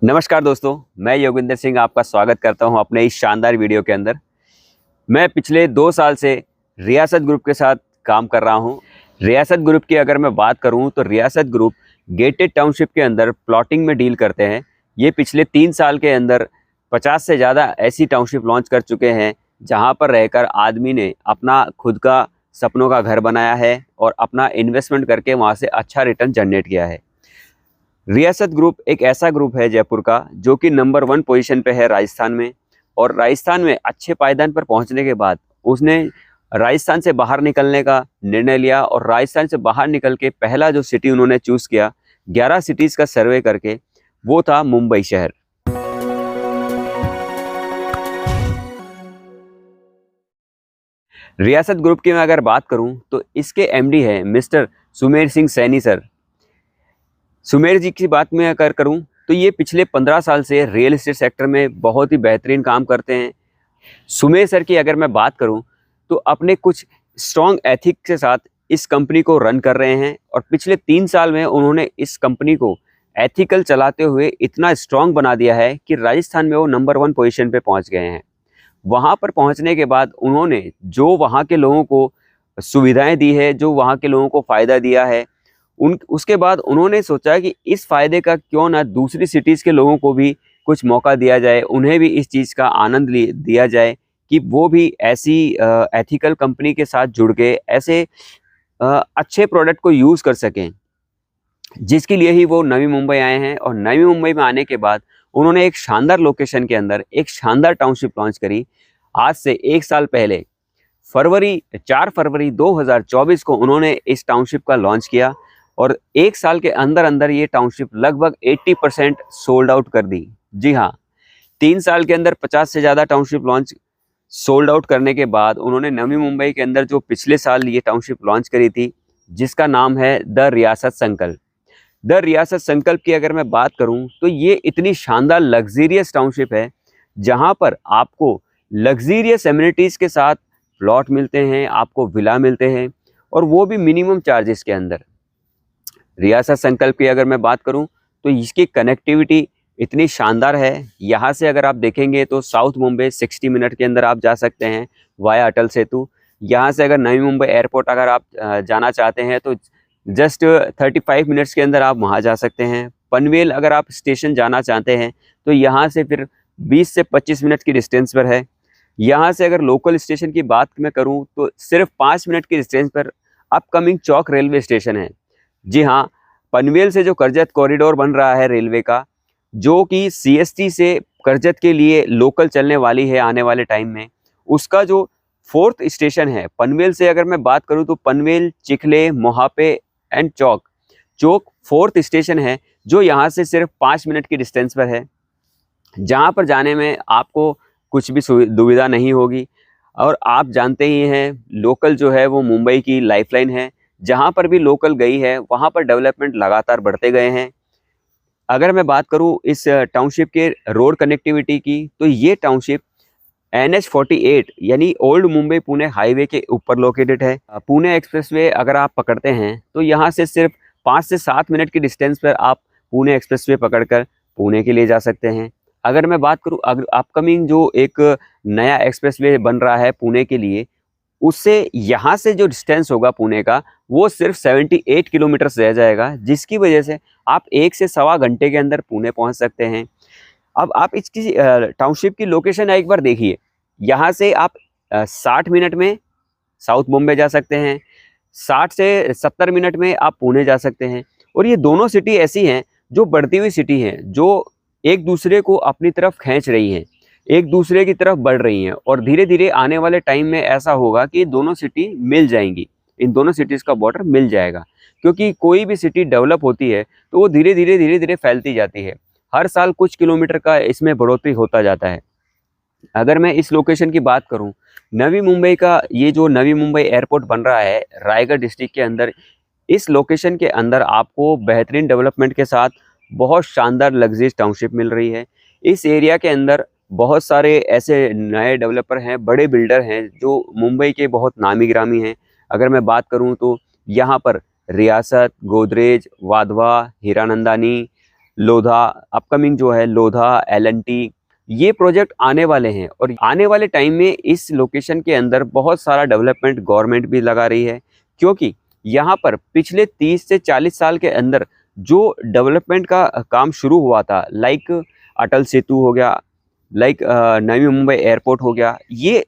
नमस्कार दोस्तों, मैं योगिंदर सिंह आपका स्वागत करता हूं अपने इस शानदार वीडियो के अंदर। मैं पिछले 2 साल से रियासत ग्रुप के साथ काम कर रहा हूं। रियासत ग्रुप की अगर मैं बात करूं तो रियासत ग्रुप गेटेड टाउनशिप के अंदर प्लॉटिंग में डील करते हैं। ये पिछले 3 साल के अंदर 50 से ज़्यादा ऐसी टाउनशिप लॉन्च कर चुके हैं जहां पर रहकर आदमी ने अपना खुद का सपनों का घर बनाया है और अपना इन्वेस्टमेंट करके वहाँ से अच्छा रिटर्न जनरेट किया है। रियासत ग्रुप एक ऐसा ग्रुप है जयपुर का जो कि नंबर 1 पोजीशन पे है राजस्थान में। और राजस्थान में अच्छे पायदान पर पहुंचने के बाद उसने राजस्थान से बाहर निकलने का निर्णय लिया और राजस्थान से बाहर निकल के पहला जो सिटी उन्होंने चूज़ किया, 11 सिटीज़ का सर्वे करके, वो था मुंबई शहर। रियासत ग्रुप की मैं अगर बात करूं तो इसके एमडी है मिस्टर सुमेर सिंह सैनी सर। सुमेर जी की बात में अगर करूं तो ये पिछले 15 साल से रियल एस्टेट सेक्टर में बहुत ही बेहतरीन काम करते हैं। सुमेर सर की अगर मैं बात करूं तो अपने कुछ स्ट्रॉन्ग एथिक के साथ इस कंपनी को रन कर रहे हैं और पिछले 3 साल में उन्होंने इस कंपनी को एथिकल चलाते हुए इतना स्ट्रॉन्ग बना दिया है कि राजस्थान में वो नंबर 1 पोजीशन पे पहुंच गए हैं। वहाँ पर पहुँचने के बाद उन्होंने जो वहाँ के लोगों को सुविधाएं दी है, जो वहाँ के लोगों को फ़ायदा दिया है, उसके बाद उन्होंने सोचा कि इस फ़ायदे का क्यों ना दूसरी सिटीज़ के लोगों को भी कुछ मौका दिया जाए, उन्हें भी इस चीज़ का आनंद दिया जाए कि वो भी ऐसी एथिकल कंपनी के साथ जुड़ के ऐसे अच्छे प्रोडक्ट को यूज़ कर सकें। जिसके लिए ही वो नवी मुंबई आए हैं और नवी मुंबई में आने के बाद उन्होंने एक शानदार लोकेशन के अंदर एक शानदार टाउनशिप लॉन्च करी। आज से 1 साल पहले 4 फरवरी 2024 को उन्होंने इस टाउनशिप का लॉन्च किया और 1 साल के अंदर अंदर ये टाउनशिप लगभग 80% सोल्ड आउट कर दी। जी हाँ, 3 साल के अंदर 50 से ज़्यादा टाउनशिप लॉन्च सोल्ड आउट करने के बाद उन्होंने नवी मुंबई के अंदर जो पिछले साल ये टाउनशिप लॉन्च करी थी, जिसका नाम है द रियासत संकल्प। द रियासत संकल्प की अगर मैं बात करूं तो ये इतनी शानदार लग्जीरियस टाउनशिप है जहां पर आपको लग्जीरियस एमिनिटीज़ के साथ प्लॉट मिलते हैं, आपको विला मिलते हैं और वो भी मिनिमम चार्जेस के अंदर। रियासत संकल्प की अगर मैं बात करूं तो इसकी कनेक्टिविटी इतनी शानदार है। यहाँ से अगर आप देखेंगे तो साउथ मुंबई 60 मिनट के अंदर आप जा सकते हैं वाया अटल सेतु। यहाँ से अगर नवी मुंबई एयरपोर्ट अगर आप जाना चाहते हैं तो जस्ट 35 मिनट्स के अंदर आप वहाँ जा सकते हैं। पनवेल अगर आप स्टेशन जाना चाहते हैं तो यहाँ से फिर 20 से 25 मिनट की डिस्टेंस पर है। यहाँ से अगर लोकल स्टेशन की बात मैं करूँ तो सिर्फ 5 मिनट की डिस्टेंस पर अपकमिंग चौक रेलवे स्टेशन है। जी हाँ, पनवेल से जो करजत कॉरिडोर बन रहा है रेलवे का, जो कि सीएसटी से करजत के लिए लोकल चलने वाली है आने वाले टाइम में, उसका जो 4th स्टेशन है पनवेल से अगर मैं बात करूँ तो Panvel, Chikhale, Mohape and Chowk 4th station है जो यहाँ से सिर्फ 5 मिनट की डिस्टेंस पर है, जहाँ पर जाने में आपको कुछ भी दुविधा नहीं होगी। और आप जानते ही हैं लोकल जो है वो मुंबई की लाइफलाइन है। जहाँ पर भी लोकल गई है वहाँ पर डेवलपमेंट लगातार बढ़ते गए हैं। अगर मैं बात करूँ इस टाउनशिप के रोड कनेक्टिविटी की तो ये टाउनशिप NH48 यानी ओल्ड मुंबई पुणे हाईवे के ऊपर लोकेटेड है। पुणे एक्सप्रेसवे अगर आप पकड़ते हैं तो यहाँ से सिर्फ 5 से 7 मिनट की डिस्टेंस पर आप पुणे एक्सप्रेसवे पकड़कर पुणे के लिए जा सकते हैं। अगर मैं बात करूँ अगर अपकमिंग जो एक नया एक्सप्रेसवे बन रहा है पुणे के लिए, उससे यहाँ से जो डिस्टेंस होगा पुणे का वो सिर्फ 78 किलोमीटर रह जाएगा, जिसकी वजह से आप 1 से सवा घंटे के अंदर पुणे पहुँच सकते हैं। अब आप इसकी टाउनशिप की लोकेशन एक बार देखिए। यहाँ से आप 60 मिनट में साउथ मुंबई जा सकते हैं, 60 से 70 मिनट में आप पुणे जा सकते हैं। और ये दोनों सिटी ऐसी हैं जो बढ़ती हुई सिटी हैं, जो एक दूसरे को अपनी तरफ खींच रही हैं, एक दूसरे की तरफ बढ़ रही हैं और धीरे धीरे आने वाले टाइम में ऐसा होगा कि दोनों सिटी मिल जाएंगी, इन दोनों सिटीज़ का बॉर्डर मिल जाएगा। क्योंकि कोई भी सिटी डेवलप होती है तो वो धीरे धीरे फैलती जाती है। हर साल कुछ किलोमीटर का इसमें बढ़ोतरी होता जाता है। अगर मैं इस लोकेशन की बात करूं, नवी मुंबई का ये जो नवी मुंबई एयरपोर्ट बन रहा है रायगढ़ डिस्ट्रिक्ट के अंदर, इस लोकेशन के अंदर आपको बेहतरीन डेवलपमेंट के साथ बहुत शानदार लग्जरीज टाउनशिप मिल रही है। इस एरिया के अंदर बहुत सारे ऐसे नए डेवलपर हैं, बड़े बिल्डर हैं जो मुंबई के बहुत नामी गिरामी हैं। अगर मैं बात करूँ तो यहाँ पर रियासत, गोदरेज, वाधवा, हीरानंदानी, लोधा, अपकमिंग जो है लोधा, एल&टी, ये प्रोजेक्ट आने वाले हैं। और आने वाले टाइम में इस लोकेशन के अंदर बहुत सारा डेवलपमेंट गवर्नमेंट भी लगा रही है, क्योंकि यहाँ पर पिछले 30 से 40 साल के अंदर जो डेवलपमेंट का काम शुरू हुआ था, लाइक अटल सेतु हो गया, लाइक नवी मुंबई एयरपोर्ट हो गया, ये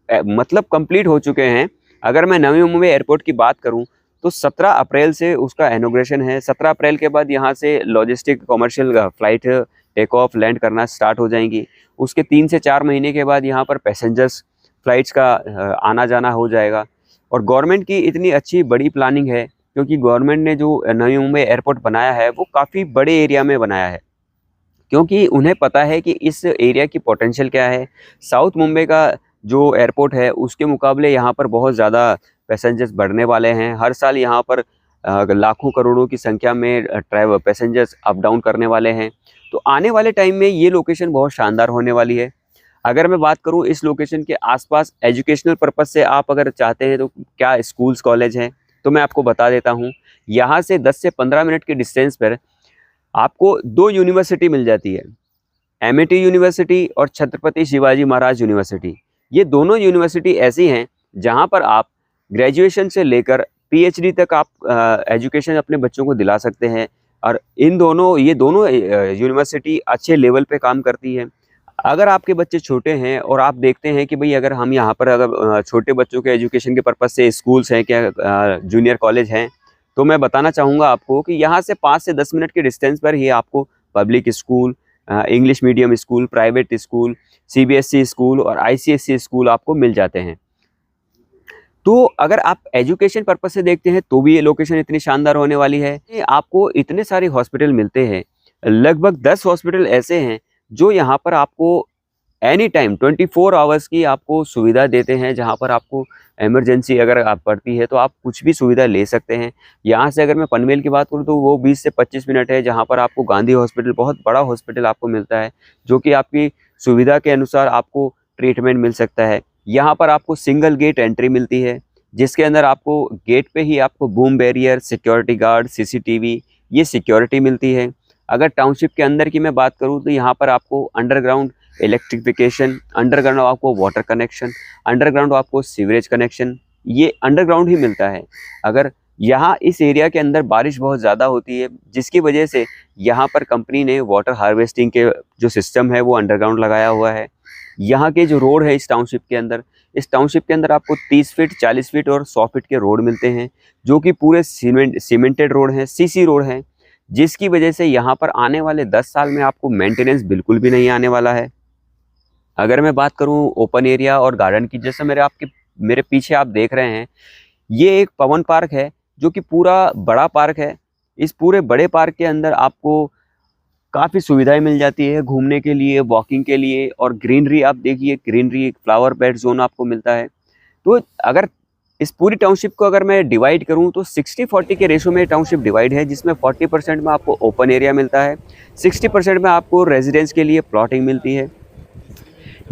मतलब कंप्लीट हो चुके हैं। अगर मैं नवी मुंबई एयरपोर्ट की बात करूं तो 17 अप्रैल से उसका इनॉग्रेशन है। 17 अप्रैल के बाद यहां से logistic commercial flight take off land करना स्टार्ट हो जाएंगी। उसके 3 से 4 महीने के बाद यहां पर पैसेंजर्स फ्लाइट्स का आना जाना हो जाएगा। और गवर्नमेंट की इतनी अच्छी बड़ी प्लानिंग है, क्योंकि गवर्नमेंट ने जो नवी मुंबई एयरपोर्ट बनाया है वो काफ़ी बड़े एरिया में बनाया है, क्योंकि उन्हें पता है कि इस एरिया की पोटेंशियल क्या है। साउथ मुंबई का जो एयरपोर्ट है उसके मुकाबले यहाँ पर बहुत ज़्यादा पैसेंजर्स बढ़ने वाले हैं। हर साल यहाँ पर लाखों करोड़ों की संख्या में ट्रैवल पैसेंजर्स अप डाउन करने वाले हैं। तो आने वाले टाइम में ये लोकेशन बहुत शानदार होने वाली है। अगर मैं बात करूँ इस लोकेशन के आसपास एजुकेशनल पर्पज़ से आप अगर चाहते हैं तो क्या स्कूल्स कॉलेज हैं, तो मैं आपको बता देता हूँ। यहाँ से 10 से 15 मिनट के डिस्टेंस पर आपको 2 यूनिवर्सिटी मिल जाती है, एमआईटी यूनिवर्सिटी और छत्रपति शिवाजी महाराज यूनिवर्सिटी। ये दोनों यूनिवर्सिटी ऐसी हैं जहाँ पर आप ग्रेजुएशन से लेकर पीएचडी तक आप एजुकेशन अपने बच्चों को दिला सकते हैं। और ये दोनों यूनिवर्सिटी अच्छे लेवल पे काम करती है। अगर आपके बच्चे छोटे हैं और आप देखते हैं कि भाई अगर हम यहाँ पर अगर छोटे बच्चों के एजुकेशन के पर्पज़ से स्कूल्स हैं क्या, जूनियर कॉलेज हैं, तो मैं बताना चाहूँगा आपको कि यहाँ से 5 से 10 मिनट के डिस्टेंस पर ही आपको public school, English medium school, private school, CBSE school और आईसीएसई स्कूल आपको मिल जाते हैं। तो अगर आप एजुकेशन पर्पज से देखते हैं तो भी ये लोकेशन इतनी शानदार होने वाली है। आपको इतने सारे हॉस्पिटल मिलते हैं, लगभग 10 हॉस्पिटल ऐसे हैं जो यहाँ पर आपको एनी टाइम 24 आवर्स की आपको सुविधा देते हैं। जहाँ पर आपको इमरजेंसी अगर आप पड़ती है तो आप कुछ भी सुविधा ले सकते हैं। यहाँ से अगर मैं पनवेल की बात करूँ तो वो 20 से 25 मिनट है, जहाँ पर आपको गांधी हॉस्पिटल, बहुत बड़ा हॉस्पिटल आपको मिलता है, जो कि आपकी सुविधा के अनुसार आपको ट्रीटमेंट मिल सकता है। यहाँ पर आपको सिंगल गेट एंट्री मिलती है, जिसके अंदर आपको गेट पे ही आपको boom barrier, security guard, CCTV, ये सिक्योरिटी मिलती है। अगर टाउनशिप के अंदर की मैं बात करूँ तो यहाँ पर आपको अंडरग्राउंड इलेक्ट्रिफिकेशन, अंडरग्राउंड आपको वाटर कनेक्शन, अंडरग्राउंड आपको सीवरेज कनेक्शन, ये अंडरग्राउंड ही मिलता है। अगर यहाँ इस एरिया के अंदर बारिश बहुत ज़्यादा होती है, जिसकी वजह से यहाँ पर कंपनी ने वाटर हार्वेस्टिंग के जो सिस्टम है वो अंडरग्राउंड लगाया हुआ है। यहाँ के जो रोड है इस टाउनशिप के अंदर आपको 30 फीट, 40 फीट और 100 फीट के रोड मिलते हैं, जो कि पूरे सीमेंटेड रोड हैं, सीसी रोड हैं, जिसकी वजह से यहाँ पर आने वाले 10 साल में आपको मेंटेनेंस बिल्कुल भी नहीं आने वाला है। अगर मैं बात करूँ ओपन एरिया और गार्डन की, जैसे मेरे पीछे आप देख रहे हैं, ये एक पवन पार्क है जो कि पूरा बड़ा पार्क है। इस पूरे बड़े पार्क के अंदर आपको काफ़ी सुविधाएं मिल जाती है घूमने के लिए, वॉकिंग के लिए, और ग्रीनरी आप देखिए, ग्रीनरी, फ्लावर बेड जोन आपको मिलता है। तो अगर इस पूरी टाउनशिप को अगर मैं डिवाइड करूं तो 60-40 के रेशो में टाउनशिप डिवाइड है, जिसमें 40% में आपको ओपन एरिया मिलता है, 60% में आपको रेजिडेंस के लिए प्लॉटिंग मिलती है।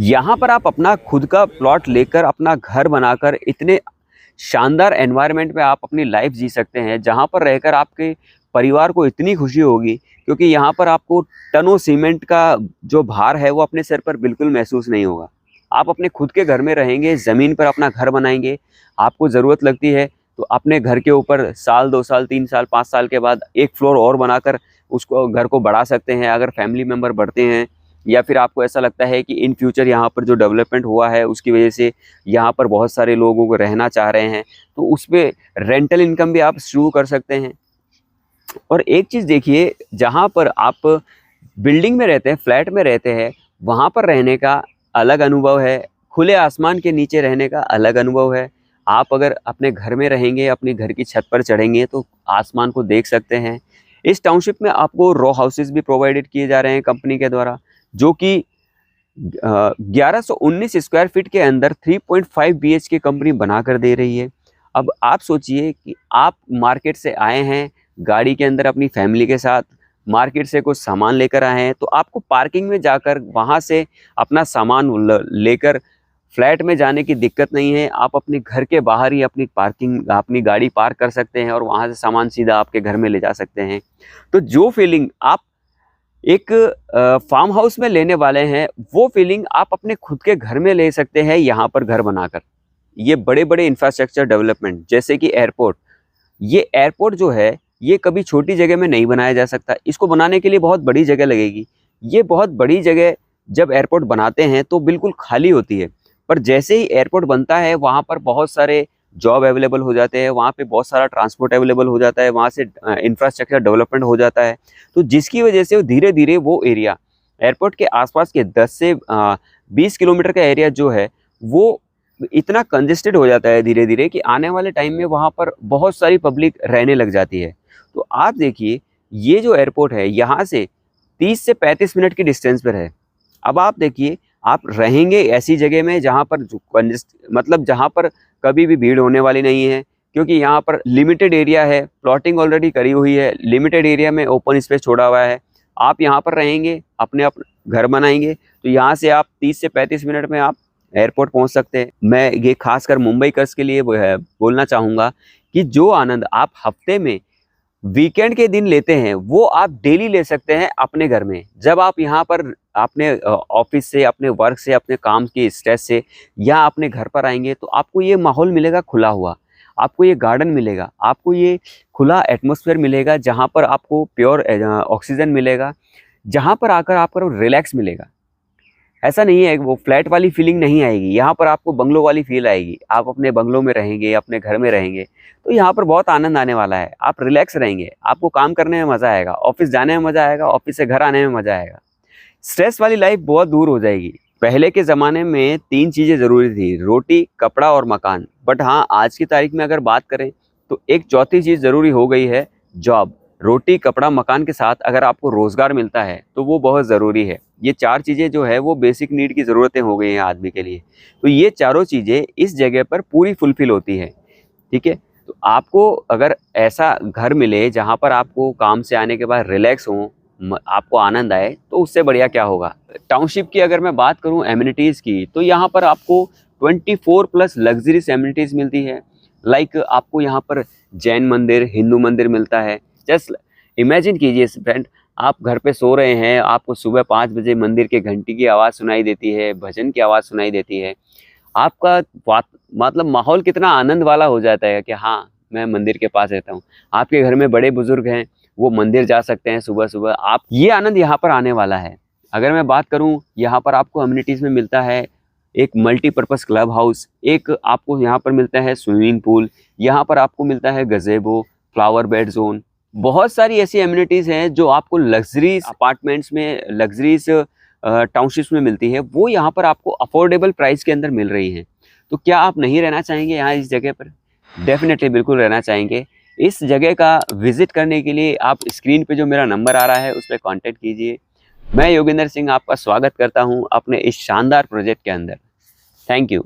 यहाँ पर आप अपना खुद का प्लॉट लेकर अपना घर बनाकर इतने शानदार एनवायरनमेंट में आप अपनी लाइफ जी सकते हैं, जहाँ पर रहकर आपके परिवार को इतनी खुशी होगी, क्योंकि यहाँ पर आपको टनों सीमेंट का जो भार है वो अपने सर पर बिल्कुल महसूस नहीं होगा। आप अपने खुद के घर में रहेंगे, ज़मीन पर अपना घर बनाएंगे। आपको ज़रूरत लगती है तो अपने घर के ऊपर साल, 2 साल, 3 साल, 5 साल के बाद एक फ्लोर और बनाकर उसको, घर को बढ़ा सकते हैं अगर फैमिली मेम्बर बढ़ते हैं, या फिर आपको ऐसा लगता है कि इन फ्यूचर यहाँ पर जो डेवलपमेंट हुआ है उसकी वजह से यहाँ पर बहुत सारे लोगों को रहना चाह रहे हैं, तो उस पर रेंटल इनकम भी आप शुरू कर सकते हैं। और एक चीज़ देखिए, जहाँ पर आप बिल्डिंग में रहते हैं, फ्लैट में रहते हैं, वहाँ पर रहने का अलग अनुभव है, खुले आसमान के नीचे रहने का अलग अनुभव है। आप अगर अपने घर में रहेंगे, अपने घर की छत पर चढ़ेंगे तो आसमान को देख सकते हैं। इस टाउनशिप में आपको रो हाउसेस भी प्रोवाइडेड किए जा रहे हैं कंपनी के द्वारा, जो कि 1119 स्क्वायर फीट के अंदर 3.5 BHK कंपनी बना कर दे रही है। अब आप सोचिए कि आप मार्केट से आए हैं गाड़ी के अंदर अपनी फैमिली के साथ, मार्केट से कुछ सामान लेकर आए हैं, तो आपको पार्किंग में जाकर वहां से अपना सामान लेकर फ्लैट में जाने की दिक्कत नहीं है। आप अपने घर के बाहर ही अपनी गाड़ी पार्क कर सकते हैं और वहां से सामान सीधा आपके घर में ले जा सकते हैं। तो जो फीलिंग आप एक फार्म हाउस में लेने वाले हैं, वो फीलिंग आप अपने खुद के घर में ले सकते हैं यहाँ पर घर बनाकर। ये बड़े-बड़े इंफ्रास्ट्रक्चर डेवलपमेंट जैसे कि एयरपोर्ट, ये एयरपोर्ट जो है, ये कभी छोटी जगह में नहीं बनाया जा सकता। इसको बनाने के लिए बहुत बड़ी जगह लगेगी। ये बहुत बड़ी जगह जब एयरपोर्ट बनाते हैं तो बिल्कुल खाली होती है। पर जैसे ही एयरपोर्ट बनता है वहाँ पर बहुत सारे जॉब अवेलेबल हो जाते हैं, वहाँ पे बहुत सारा ट्रांसपोर्ट अवेलेबल हो जाता है, वहाँ से इंफ्रास्ट्रक्चर डेवलपमेंट हो जाता है। तो जिसकी वजह से धीरे-धीरे वो एरिया एयरपोर्ट के आसपास के 10 से 20 किलोमीटर का एरिया जो है, वो इतना कंजेस्टेड हो जाता है धीरे-धीरे कि आने वाले टाइम में वहाँ पर बहुत सारी पब्लिक रहने लग जाती है। तो आप देखिए, ये जो एयरपोर्ट है, यहाँ से 30 से 35 मिनट की डिस्टेंस पर है। अब आप देखिए, आप रहेंगे ऐसी जगह में जहाँ पर जो मतलब जहाँ पर कभी भी भीड़ होने वाली नहीं है, क्योंकि यहाँ पर लिमिटेड एरिया है, प्लॉटिंग ऑलरेडी करी हुई है, लिमिटेड एरिया में ओपन स्पेस छोड़ा हुआ है। आप यहाँ पर रहेंगे, अपने घर बनाएँगे, तो यहाँ से आप 30 से 35 मिनट में आप एयरपोर्ट पहुँच सकते हैं। मैं ये खासकर मुंबईकर्स के लिए बोलना चाहूँगा कि जो आनंद आप हफ्ते में वीकेंड के दिन लेते हैं, वो आप डेली ले सकते हैं अपने घर में। जब आप यहाँ पर अपने ऑफिस से, अपने वर्क से, अपने काम की स्ट्रेस से या अपने घर पर आएँगे, तो आपको ये माहौल मिलेगा खुला हुआ। आपको ये गार्डन मिलेगा, आपको ये खुला एटमॉस्फेयर मिलेगा, जहाँ पर आपको प्योर ऑक्सीजन मिलेगा, जहाँ पर आकर आपको रिलैक्स मिलेगा। ऐसा नहीं है, वो फ्लैट वाली फीलिंग नहीं आएगी, यहाँ पर आपको बंगलो वाली फील आएगी। आप अपने बंगलो में रहेंगे, अपने घर में रहेंगे, तो यहाँ पर बहुत आनंद आने वाला है। आप रिलैक्स रहेंगे, आपको काम करने में मज़ा आएगा, ऑफ़िस जाने में मज़ा आएगा, ऑफ़िस से घर आने में मज़ा आएगा। स्ट्रेस वाली लाइफ़ बहुत दूर हो जाएगी। पहले के ज़माने में 3 चीज़ें ज़रूरी थी, रोटी, कपड़ा और मकान। बट हाँ, आज की तारीख में अगर बात करें, तो एक चौथी चीज़ ज़रूरी हो गई है, जॉब। रोटी, कपड़ा, मकान के साथ अगर आपको रोज़गार मिलता है, तो वो बहुत ज़रूरी है। ये 4 चीज़ें जो है वो बेसिक नीड की ज़रूरतें हो गई हैं आदमी के लिए। तो ये चारों चीज़ें इस जगह पर पूरी फुलफ़िल होती है, ठीक है? तो आपको अगर ऐसा घर मिले जहाँ पर आपको काम से आने के बाद रिलैक्स हो, आपको आनंद आए, तो उससे बढ़िया क्या होगा। टाउनशिप की अगर मैं बात करूँ एमिनिटीज़ की, तो यहाँ पर आपको 24 प्लस लग्ज़रीज़ एमिनिटीज़ मिलती है। लाइक आपको यहाँ पर जैन मंदिर, हिंदू मंदिर मिलता है। जस्ट इमेजिन कीजिए फ्रेंड, आप घर पे सो रहे हैं, आपको सुबह 5 बजे मंदिर के घंटी की आवाज़ सुनाई देती है, भजन की आवाज़ सुनाई देती है। आपका मतलब माहौल कितना आनंद वाला हो जाता है कि हाँ, मैं मंदिर के पास रहता हूँ। आपके घर में बड़े-बुज़ुर्ग हैं, वो मंदिर जा सकते हैं सुबह-सुबह। आप ये आनंद यहाँ पर आने वाला है। अगर मैं बात करूँ, यहाँ पर आपको अम्यूनिटीज़ में मिलता है एक मल्टीपर्पज़ क्लब हाउस, एक आपको यहाँ पर मिलता है स्विमिंग पूल, यहाँ पर आपको मिलता है गज़ेबो, फ्लावर बेड ज़ोन। बहुत सारी ऐसी एमिनिटीज़ हैं जो आपको लग्ज़रीज़ अपार्टमेंट्स में, लग्ज़रीज़ टाउनशिप्स में मिलती है, वो यहाँ पर आपको अफोर्डेबल प्राइस के अंदर मिल रही हैं। तो क्या आप नहीं रहना चाहेंगे यहाँ इस जगह पर? डेफ़िनेटली बिल्कुल रहना चाहेंगे। इस जगह का विज़िट करने के लिए आप स्क्रीन पे जो मेरा नंबर आ रहा है उस पे कॉन्टैक्ट कीजिए। मैं योगेंद्र सिंह आपका स्वागत करता हूँ अपने इस शानदार प्रोजेक्ट के अंदर। Thank you.